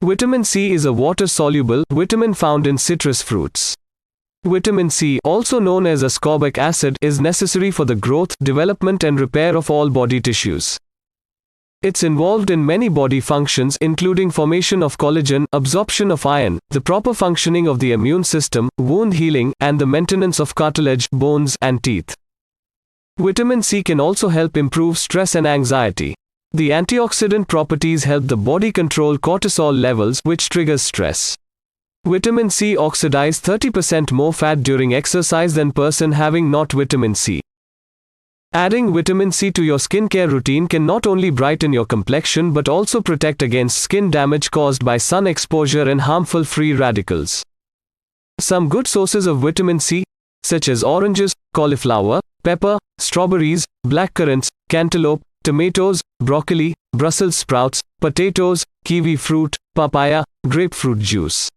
Vitamin C is a water-soluble vitamin found in citrus fruits. Vitamin C, also known as ascorbic acid, is necessary for the growth, development and repair of all body tissues. It's involved in many body functions including formation of collagen, absorption of iron, the proper functioning of the immune system, wound healing, and the maintenance of cartilage, bones, and teeth. Vitamin C can also help improve stress and anxiety. The antioxidant properties help the body control cortisol levels, which triggers stress. Vitamin C oxidizes 30% more fat during exercise than person having not vitamin C. Adding vitamin C to your skincare routine can not only brighten your complexion but also protect against skin damage caused by sun exposure and harmful free radicals. Some good sources of vitamin C, such as oranges, cauliflower, pepper, strawberries, blackcurrants, cantaloupe, tomatoes, broccoli, Brussels sprouts, potatoes, kiwi fruit, papaya, grapefruit juice.